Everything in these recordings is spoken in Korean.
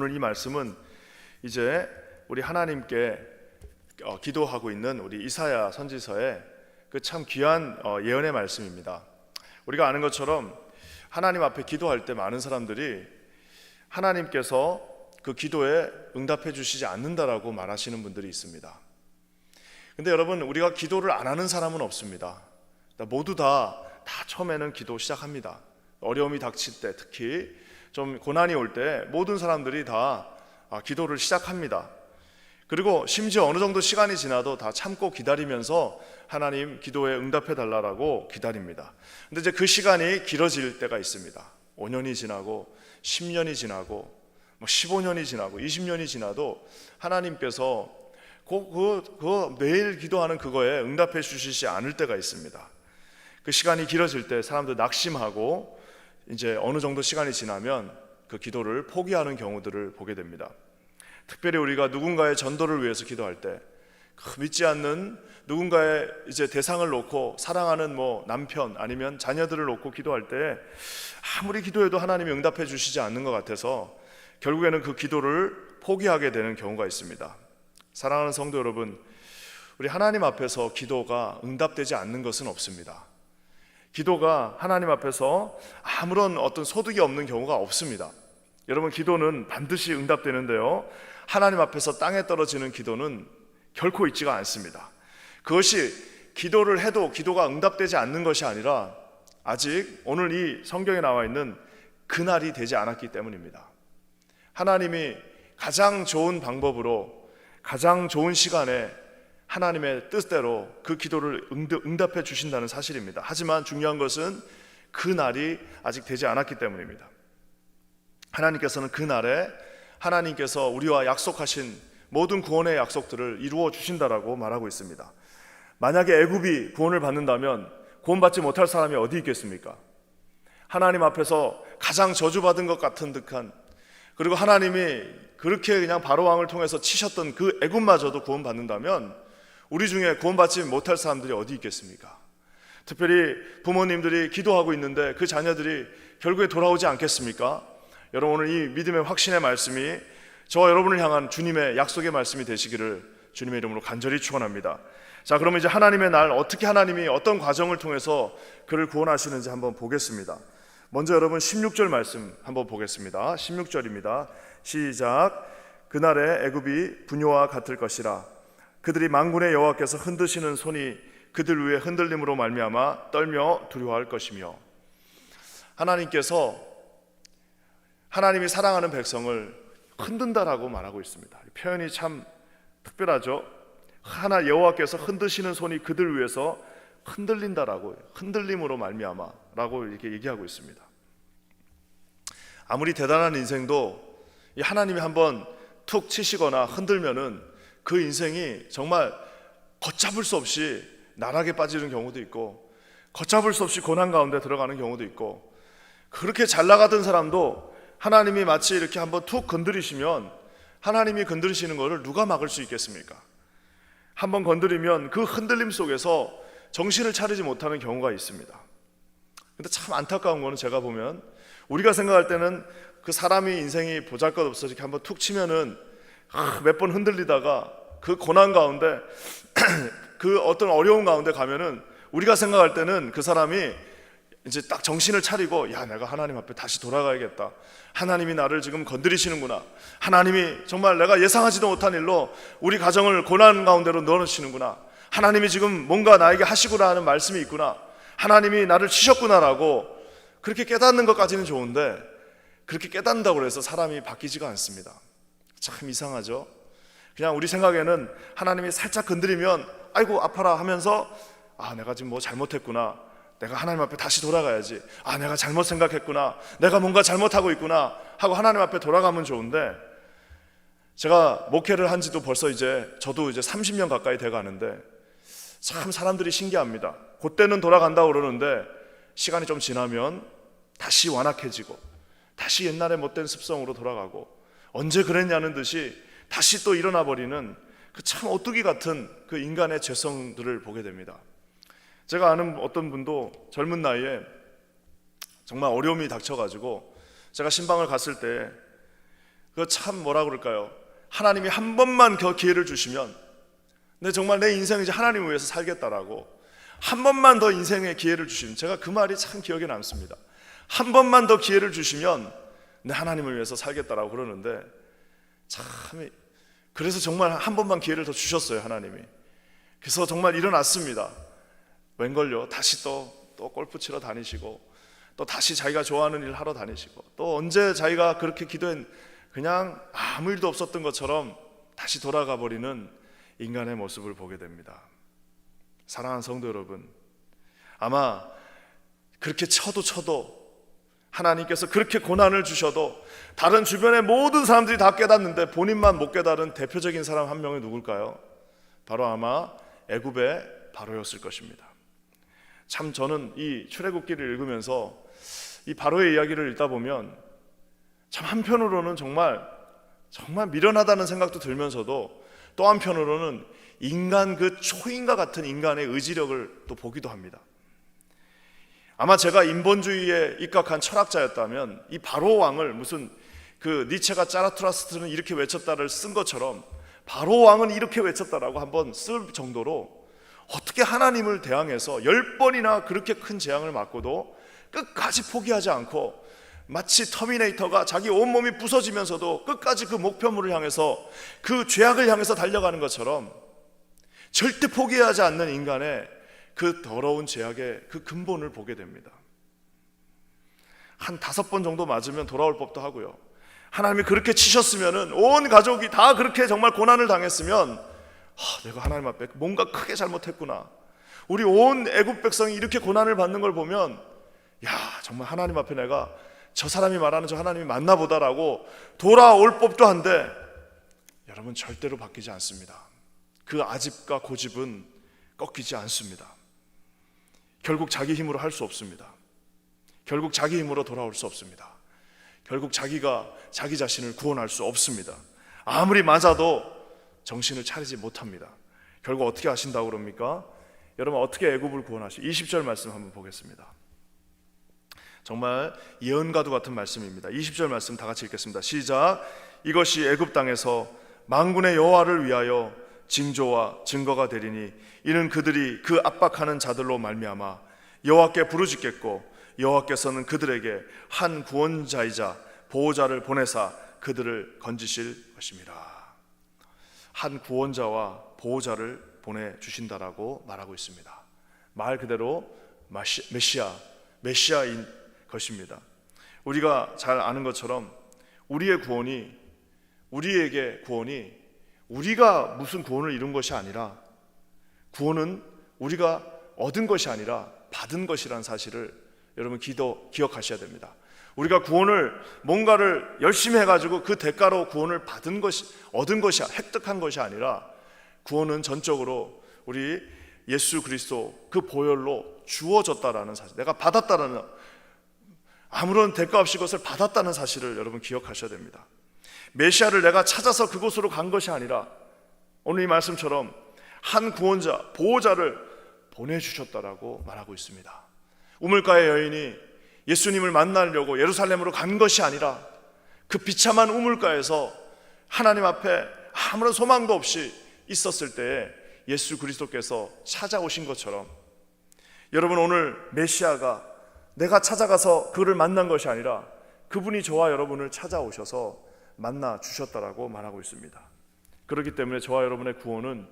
오늘 이 말씀은 이제 우리 하나님께 기도하고 있는 우리 이사야 선지서의 그 참 귀한 예언의 말씀입니다. 우리가 아는 것처럼 하나님 앞에 기도할 때 많은 사람들이 하나님께서 그 기도에 응답해 주시지 않는다라고 말하시는 분들이 있습니다. 근데 여러분, 우리가 기도를 안 하는 사람은 없습니다. 모두 다 처음에는 기도 시작합니다. 어려움이 닥칠 때, 특히 좀 고난이 올 때 모든 사람들이 다 기도를 시작합니다. 그리고 심지어 어느 정도 시간이 지나도 다 참고 기다리면서 하나님 기도에 응답해 달라고 기다립니다. 근데 이제 그 시간이 길어질 때가 있습니다. 5년이 지나고 10년이 지나고 15년이 지나고 20년이 지나도 하나님께서 매일 기도하는 그거에 응답해 주시지 않을 때가 있습니다. 그 시간이 길어질 때 사람들 낙심하고 이제 어느 정도 시간이 지나면 그 기도를 포기하는 경우들을 보게 됩니다. 특별히 우리가 누군가의 전도를 위해서 기도할 때, 믿지 않는 누군가의 이제 대상을 놓고 사랑하는 남편 아니면 자녀들을 놓고 기도할 때 아무리 기도해도 하나님이 응답해 주시지 않는 것 같아서 결국에는 그 기도를 포기하게 되는 경우가 있습니다. 사랑하는 성도 여러분, 우리 하나님 앞에서 기도가 응답되지 않는 것은 없습니다. 기도가 하나님 앞에서 아무런 어떤 소득이 없는 경우가 없습니다. 여러분, 기도는 반드시 응답되는데요, 하나님 앞에서 땅에 떨어지는 기도는 결코 있지가 않습니다. 그것이 기도를 해도 기도가 응답되지 않는 것이 아니라 아직 오늘 이 성경에 나와 있는 그날이 되지 않았기 때문입니다. 하나님이 가장 좋은 방법으로 가장 좋은 시간에 하나님의 뜻대로 그 기도를 응답해 주신다는 사실입니다. 하지만 중요한 것은 그 날이 아직 되지 않았기 때문입니다. 하나님께서는 그 날에 하나님께서 우리와 약속하신 모든 구원의 약속들을 이루어 주신다라고 말하고 있습니다. 만약에 애굽이 구원을 받는다면 구원받지 못할 사람이 어디 있겠습니까? 하나님 앞에서 가장 저주받은 것 같은 듯한, 그리고 하나님이 그렇게 그냥 바로왕을 통해서 치셨던 그 애굽마저도 구원받는다면 우리 중에 구원받지 못할 사람들이 어디 있겠습니까? 특별히 부모님들이 기도하고 있는데 그 자녀들이 결국에 돌아오지 않겠습니까? 여러분, 오늘 이 믿음의 확신의 말씀이 저와 여러분을 향한 주님의 약속의 말씀이 되시기를 주님의 이름으로 간절히 축원합니다. 자, 그러면 이제 하나님의 날, 어떻게 하나님이 어떤 과정을 통해서 그를 구원하시는지 한번 보겠습니다. 먼저 여러분 16절 말씀 한번 보겠습니다. 16절입니다. 시작. 그날에 애굽이 분요와 같을 것이라. 그들이 만군의 여호와께서 흔드시는 손이 그들 위에 흔들림으로 말미암아 떨며 두려워할 것이며. 하나님께서 하나님이 사랑하는 백성을 흔든다라고 말하고 있습니다. 표현이 참 특별하죠. 하나 여호와께서 흔드시는 손이 그들 위해서 흔들린다라고, 흔들림으로 말미암아라고 이렇게 얘기하고 있습니다. 아무리 대단한 인생도 하나님이 한번 툭 치시거나 흔들면은 그 인생이 정말 걷잡을 수 없이 나락에 빠지는 경우도 있고, 걷잡을 수 없이 고난 가운데 들어가는 경우도 있고, 그렇게 잘 나가던 사람도 하나님이 마치 이렇게 한번 툭 건드리시면, 하나님이 건드리시는 것을 누가 막을 수 있겠습니까? 한번 건드리면 그 흔들림 속에서 정신을 차리지 못하는 경우가 있습니다. 근데 참 안타까운 거는, 제가 보면 우리가 생각할 때는 그 사람이 인생이 보잘것없어 이렇게 한번 툭 치면은 몇 번 흔들리다가 그 고난 가운데 그 어떤 어려운 가운데 가면은 우리가 생각할 때는 그 사람이 이제 딱 정신을 차리고, 야, 내가 하나님 앞에 다시 돌아가야겠다. 하나님이 나를 지금 건드리시는구나. 하나님이 정말 내가 예상하지도 못한 일로 우리 가정을 고난 가운데로 넣어놓으시는구나. 하나님이 지금 뭔가 나에게 하시구나 하는 말씀이 있구나. 하나님이 나를 치셨구나라고 그렇게 깨닫는 것까지는 좋은데, 그렇게 깨닫는다고 해서 사람이 바뀌지가 않습니다. 참 이상하죠. 그냥 우리 생각에는 하나님이 살짝 건드리면 아이고 아파라 하면서, 내가 지금 뭐 잘못했구나, 내가 하나님 앞에 다시 돌아가야지, 내가 잘못 생각했구나, 내가 뭔가 잘못하고 있구나 하고 하나님 앞에 돌아가면 좋은데, 제가 목회를 한 지도 벌써 저도 이제 30년 가까이 돼 가는데 참 사람들이 신기합니다. 그때는 돌아간다고 그러는데 시간이 좀 지나면 다시 완악해지고 다시 옛날에 못된 습성으로 돌아가고, 언제 그랬냐는 듯이 다시 또 일어나 버리는 그 참 오뚜기 같은 그 인간의 죄성들을 보게 됩니다. 제가 아는 어떤 분도 젊은 나이에 정말 어려움이 닥쳐가지고 제가 신방을 갔을 때 그거 참 뭐라 그럴까요? 하나님이 한 번만 더 기회를 주시면 정말 내 인생을 이제 하나님을 위해서 살겠다라고 한 번만 더 인생의 기회를 주시면, 제가 그 말이 참 기억에 남습니다. 한 번만 더 기회를 주시면 내 하나님을 위해서 살겠다라고 그러는데, 참 그래서 정말 한 번만 기회를 더 주셨어요, 하나님이. 그래서 정말 일어났습니다. 웬걸요, 다시 또 골프 치러 다니시고, 또 다시 자기가 좋아하는 일 하러 다니시고, 또 언제 자기가 그렇게 기도한 그냥 아무 일도 없었던 것처럼 다시 돌아가 버리는 인간의 모습을 보게 됩니다. 사랑하는 성도 여러분, 아마 그렇게 쳐도 하나님께서 그렇게 고난을 주셔도 다른 주변의 모든 사람들이 다 깨닫는데 본인만 못 깨달은 대표적인 사람 한 명이 누굴까요? 바로 아마 애굽의 바로였을 것입니다. 참 저는 이 출애굽기를 읽으면서 이 바로의 이야기를 읽다 보면 참 한편으로는 정말 미련하다는 생각도 들면서도 또 한편으로는 인간 그 초인과 같은 인간의 의지력을 또 보기도 합니다. 아마 제가 인본주의에 입각한 철학자였다면 이 바로 왕을 무슨 그 니체가 짜라투라스트는 이렇게 외쳤다를 쓴 것처럼 바로 왕은 이렇게 외쳤다라고 한번 쓸 정도로, 어떻게 하나님을 대항해서 10번이나 그렇게 큰 재앙을 맞고도 끝까지 포기하지 않고 마치 터미네이터가 자기 온몸이 부서지면서도 끝까지 그 목표물을 향해서, 그 죄악을 향해서 달려가는 것처럼 절대 포기하지 않는 인간의 그 더러운 죄악의 그 근본을 보게 됩니다. 한 5번 정도 맞으면 돌아올 법도 하고요. 하나님이 그렇게 치셨으면은 온 가족이 다 그렇게 정말 고난을 당했으면 내가 하나님 앞에 뭔가 크게 잘못했구나, 우리 온 애굽 백성이 이렇게 고난을 받는 걸 보면 정말 하나님 앞에 내가 저 사람이 말하는 저 하나님이 맞나 보다라고 돌아올 법도 한데, 여러분 절대로 바뀌지 않습니다. 그 아집과 고집은 꺾이지 않습니다. 결국 자기 힘으로 할 수 없습니다. 결국 자기 힘으로 돌아올 수 없습니다. 결국 자기가 자기 자신을 구원할 수 없습니다. 아무리 맞아도 정신을 차리지 못합니다. 결국 어떻게 하신다고 그럽니까? 여러분 어떻게 애굽을 구원하시죠? 20절 말씀 한번 보겠습니다. 정말 예언과도 같은 말씀입니다. 20절 말씀 다 같이 읽겠습니다. 시작. 이것이 애굽 땅에서 만군의 여호와를 위하여 징조와 증거가 되리니 이는 그들이 그 압박하는 자들로 말미암아 여호와께 부르짖겠고 여호와께서는 그들에게 한 구원자이자 보호자를 보내사 그들을 건지실 것입니다. 한 구원자와 보호자를 보내주신다라고 말하고 있습니다. 말 그대로 메시아인 것입니다. 우리가 잘 아는 것처럼 우리에게 구원이 우리가 무슨 구원을 이룬 것이 아니라, 구원은 우리가 얻은 것이 아니라 받은 것이라는 사실을 여러분 기억하셔야 됩니다. 우리가 구원을 뭔가를 열심히 해가지고 그 대가로 구원을 얻은 것이, 획득한 것이 아니라, 구원은 전적으로 우리 예수 그리스도 그 보혈로 주어졌다라는 사실, 내가 받았다라는, 아무런 대가 없이 그것을 받았다는 사실을 여러분 기억하셔야 됩니다. 메시아를 내가 찾아서 그곳으로 간 것이 아니라 오늘 이 말씀처럼 한 구원자, 보호자를 보내주셨다라고 말하고 있습니다. 우물가의 여인이 예수님을 만나려고 예루살렘으로 간 것이 아니라 그 비참한 우물가에서 하나님 앞에 아무런 소망도 없이 있었을 때에 예수 그리스도께서 찾아오신 것처럼, 여러분 오늘 메시아가 내가 찾아가서 그를 만난 것이 아니라 그분이 저와 여러분을 찾아오셔서 만나 주셨다라고 말하고 있습니다. 그렇기 때문에 저와 여러분의 구원은,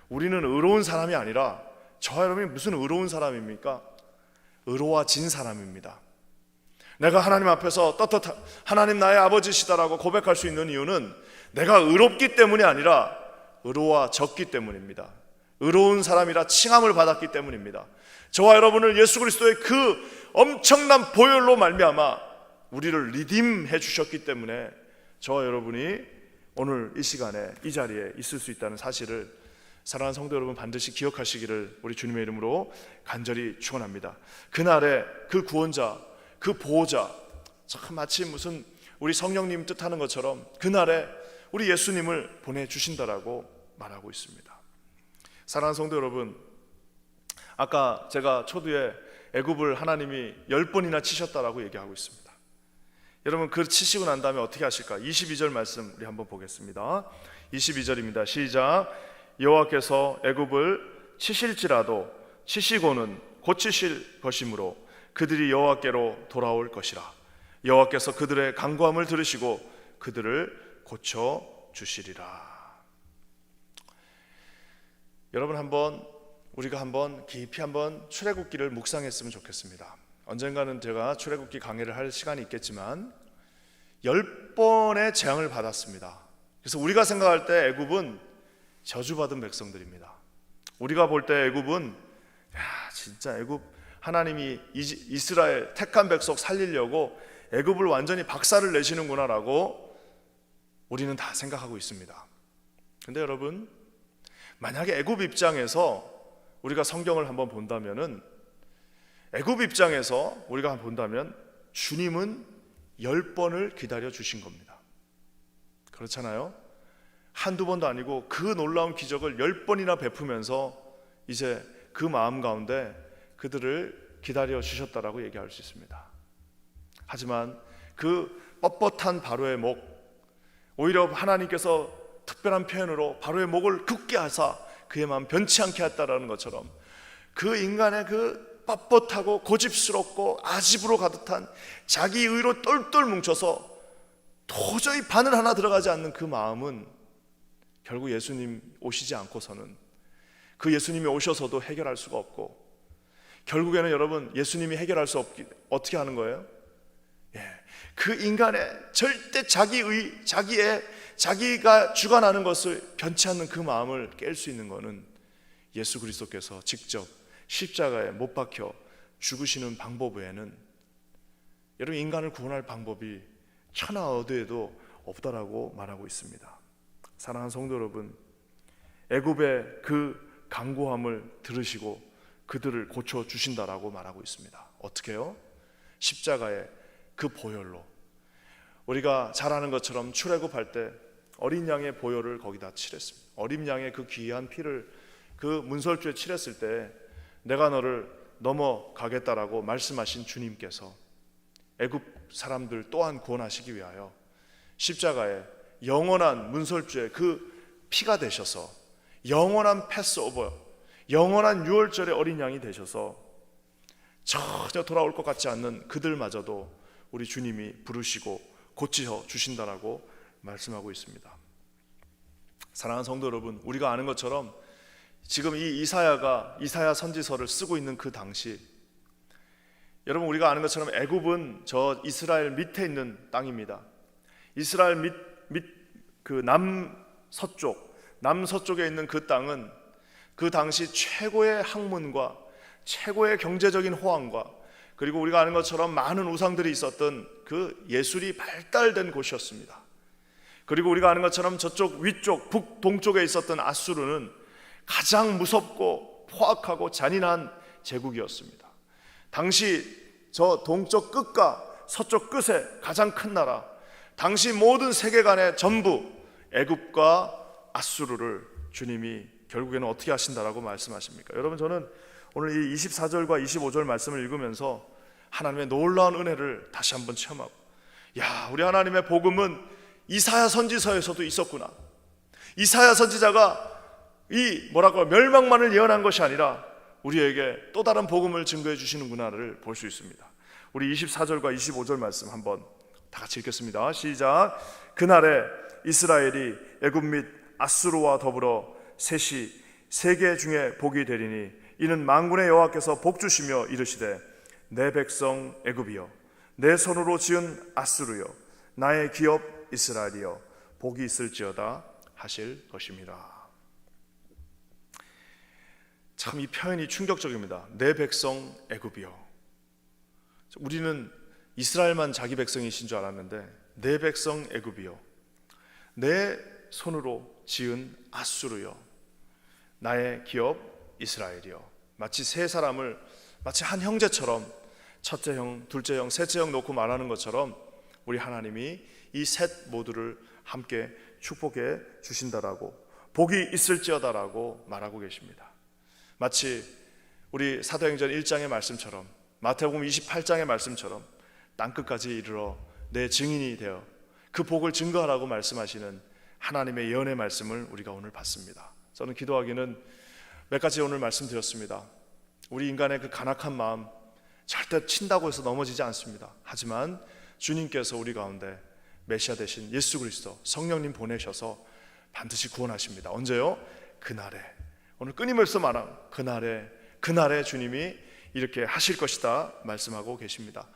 우리는 의로운 사람이 아니라, 저와 여러분이 무슨 의로운 사람입니까? 의로워진 사람입니다. 내가 하나님 앞에서 떳떳한 하나님 나의 아버지시다라고 고백할 수 있는 이유는 내가 의롭기 때문이 아니라 의로워졌기 때문입니다. 의로운 사람이라 칭함을 받았기 때문입니다. 저와 여러분을 예수 그리스도의 그 엄청난 보혈로 말미암아 우리를 리딤해 주셨기 때문에 저와 여러분이 오늘 이 시간에 이 자리에 있을 수 있다는 사실을 사랑하는 성도 여러분 반드시 기억하시기를 우리 주님의 이름으로 간절히 축원합니다. 그날에 그 구원자, 그 보호자, 참 마치 무슨 우리 성령님 뜻하는 것처럼 그날에 우리 예수님을 보내주신다라고 말하고 있습니다. 사랑하는 성도 여러분, 아까 제가 초두에 애굽을 하나님이 10번이나 치셨다라고 얘기하고 있습니다. 여러분 그 치시고 난 다음에 어떻게 하실까? 22절 말씀 우리 한번 보겠습니다. 22절입니다. 시작. 여호와께서 애굽을 치실지라도 치시고는 고치실 것이므로 그들이 여호와께로 돌아올 것이라. 여호와께서 그들의 간구함을 들으시고 그들을 고쳐 주시리라. 여러분 우리가 한번 깊이 출애굽기를 묵상했으면 좋겠습니다. 언젠가는 제가 출애굽기 강의를 할 시간이 있겠지만 10번의 재앙을 받았습니다. 그래서 우리가 생각할 때 애굽은 저주받은 백성들입니다. 우리가 볼 때 애굽은 진짜 애굽 하나님이 이스라엘 택한 백성 살리려고 애굽을 완전히 박살을 내시는구나라고 우리는 다 생각하고 있습니다. 근데 여러분, 만약에 애굽 입장에서 우리가 성경을 한번 본다면은, 애굽 입장에서 우리가 본다면 주님은 10번을 기다려 주신 겁니다. 그렇잖아요? 한두 번도 아니고 그 놀라운 기적을 10번이나 베푸면서 이제 그 마음 가운데 그들을 기다려 주셨다라고 얘기할 수 있습니다. 하지만 그 뻣뻣한 바로의 목, 오히려 하나님께서 특별한 표현으로 바로의 목을 굳게 하사 그의 마음 변치 않게 했다라는 것처럼 그 인간의 그 뻣뻣하고 고집스럽고 아집으로 가득한 자기 의로 똘똘 뭉쳐서 도저히 바늘 하나 들어가지 않는 그 마음은 결국 예수님 오시지 않고서는, 그 예수님이 오셔서도 해결할 수가 없고, 결국에는 여러분 예수님이 해결할 수 없기 어떻게 하는 거예요? 그 인간의 절대 자기가 주관하는 것을 변치 않는 그 마음을 깰 수 있는 것은 예수 그리스도께서 직접 십자가에 못 박혀 죽으시는 방법 외에는 여러분 인간을 구원할 방법이 천하 어디에도 없다라고 말하고 있습니다. 사랑하는 성도 여러분, 애굽의 그 간구함을 들으시고 그들을 고쳐 주신다라고 말하고 있습니다. 어떻게 해요? 십자가의 그 보혈로. 우리가 잘 아는 것처럼 출애굽할 때 어린 양의 보혈을 거기다 칠했습니다. 어린 양의 그 귀한 피를 그 문설주에 칠했을 때 내가 너를 넘어가겠다라고 말씀하신 주님께서 애굽 사람들 또한 구원하시기 위하여 십자가에 영원한 문설주에 그 피가 되셔서 영원한 패스오버, 영원한 유월절의 어린 양이 되셔서 전혀 돌아올 것 같지 않는 그들마저도 우리 주님이 부르시고 고쳐 주신다라고 말씀하고 있습니다. 사랑하는 성도 여러분, 우리가 아는 것처럼 지금 이 이사야 선지서를 쓰고 있는 그 당시, 여러분 우리가 아는 것처럼 애굽은 저 이스라엘 밑에 있는 땅입니다. 이스라엘 그 남서쪽에 있는 그 땅은 그 당시 최고의 학문과 최고의 경제적인 호황과, 그리고 우리가 아는 것처럼 많은 우상들이 있었던 그 예술이 발달된 곳이었습니다. 그리고 우리가 아는 것처럼 저쪽 위쪽 북동쪽에 있었던 아수르는 가장 무섭고 포악하고 잔인한 제국이었습니다. 당시 저 동쪽 끝과 서쪽 끝에 가장 큰 나라, 당시 모든 세계관의 전부 애굽과 아수르를 주님이 결국에는 어떻게 하신다라고 말씀하십니까? 여러분, 저는 오늘 이 24절과 25절 말씀을 읽으면서 하나님의 놀라운 은혜를 다시 한번 체험하고, 우리 하나님의 복음은 이사야 선지서에서도 있었구나. 이사야 선지자가 멸망만을 예언한 것이 아니라 우리에게 또 다른 복음을 증거해 주시는구나를 볼 수 있습니다. 우리 24절과 25절 말씀 한번 다 같이 읽겠습니다. 시작. 그날에 이스라엘이 애굽 및 아수르와 더불어 셋이 세계 중에 복이 되리니 이는 만군의 여호와께서 복 주시며 이르시되 내 백성 애굽이여, 내 손으로 지은 아수르여, 나의 기업 이스라엘이여, 복이 있을지어다 하실 것입니다. 참 이 표현이 충격적입니다. 내 백성 애굽이여. 우리는 이스라엘만 자기 백성이신 줄 알았는데 내 백성 애굽이여, 내 손으로 지은 아수르여, 나의 기업 이스라엘이여. 마치 세 사람을 마치 한 형제처럼 첫째 형, 둘째 형, 셋째 형 놓고 말하는 것처럼 우리 하나님이 이 셋 모두를 함께 축복해 주신다라고, 복이 있을지어다라고 말하고 계십니다. 마치 우리 사도행전 1장의 말씀처럼, 마태복음 28장의 말씀처럼 땅끝까지 이르러 내 증인이 되어 그 복을 증거하라고 말씀하시는 하나님의 예언의 말씀을 우리가 오늘 받습니다. 저는 기도하기는 몇 가지 오늘 말씀드렸습니다. 우리 인간의 그 간악한 마음 절대 친다고 해서 넘어지지 않습니다. 하지만 주님께서 우리 가운데 메시아 되신 예수 그리스도 성령님 보내셔서 반드시 구원하십니다. 언제요? 그날에, 오늘 끊임없이 말한 그날에 주님이 이렇게 하실 것이다 말씀하고 계십니다.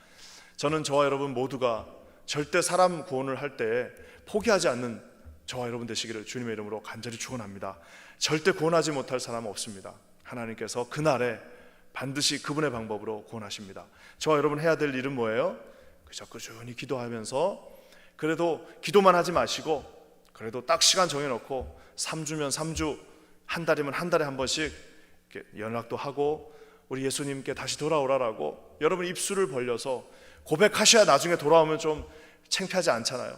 저는 저와 여러분 모두가 절대 사람 구원을 할 때 포기하지 않는 저와 여러분 되시기를 주님의 이름으로 간절히 축원합니다. 절대 구원하지 못할 사람은 없습니다. 하나님께서 그날에 반드시 그분의 방법으로 구원하십니다. 저와 여러분 해야 될 일은 뭐예요? 그저 꾸준히 기도하면서, 그래도 기도만 하지 마시고 그래도 딱 시간 정해놓고 3주면 3주, 한 달이면 한 달에 한 번씩 이렇게 연락도 하고 우리 예수님께 다시 돌아오라라고 여러분 입술을 벌려서 고백하셔야 나중에 돌아오면 좀 창피하지 않잖아요.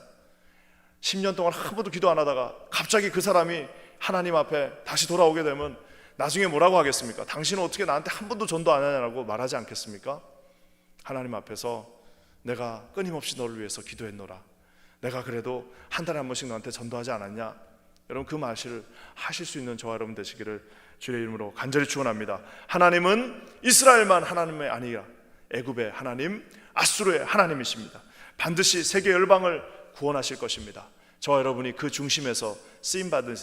10년 동안 한 번도 기도 안 하다가 갑자기 그 사람이 하나님 앞에 다시 돌아오게 되면 나중에 뭐라고 하겠습니까? 당신은 어떻게 나한테 한 번도 전도 안 하냐고 말하지 않겠습니까? 하나님 앞에서 내가 끊임없이 너를 위해서 기도했노라, 내가 그래도 한 달에 한 번씩 너한테 전도하지 않았냐? 여러분 그 말씀을 하실 수 있는 저와 여러분 되시기를 주의 이름으로 간절히 축원합니다. 하나님은 이스라엘만 하나님의 아니라 애굽의 하나님, 아수르의 하나님이십니다. 반드시 세계 열방을 구원하실 것입니다. 저와 여러분이 그 중심에서 쓰임받은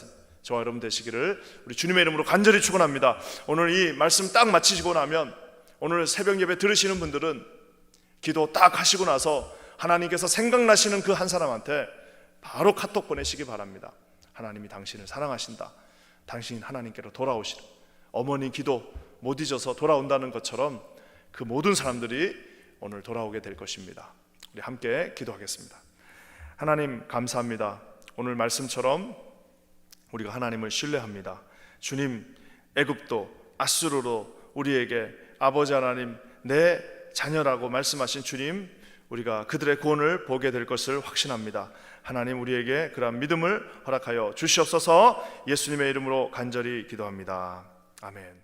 저와 여러분 되시기를 우리 주님의 이름으로 간절히 축원합니다. 오늘 이 말씀 딱 마치시고 나면 오늘 새벽 예배 들으시는 분들은 기도 딱 하시고 나서 하나님께서 생각나시는 그 한 사람한테 바로 카톡 보내시기 바랍니다. 하나님이 당신을 사랑하신다, 당신 하나님께로 돌아오시라, 어머니 기도 못 잊어서 돌아온다는 것처럼 그 모든 사람들이 오늘 돌아오게 될 것입니다. 우리 함께 기도하겠습니다. 하나님 감사합니다. 오늘 말씀처럼 우리가 하나님을 신뢰합니다. 주님, 애굽도 아수르로 우리에게 아버지 하나님 내 자녀라고 말씀하신 주님, 우리가 그들의 구원을 보게 될 것을 확신합니다. 하나님 우리에게 그러한 믿음을 허락하여 주시옵소서. 예수님의 이름으로 간절히 기도합니다. 아멘.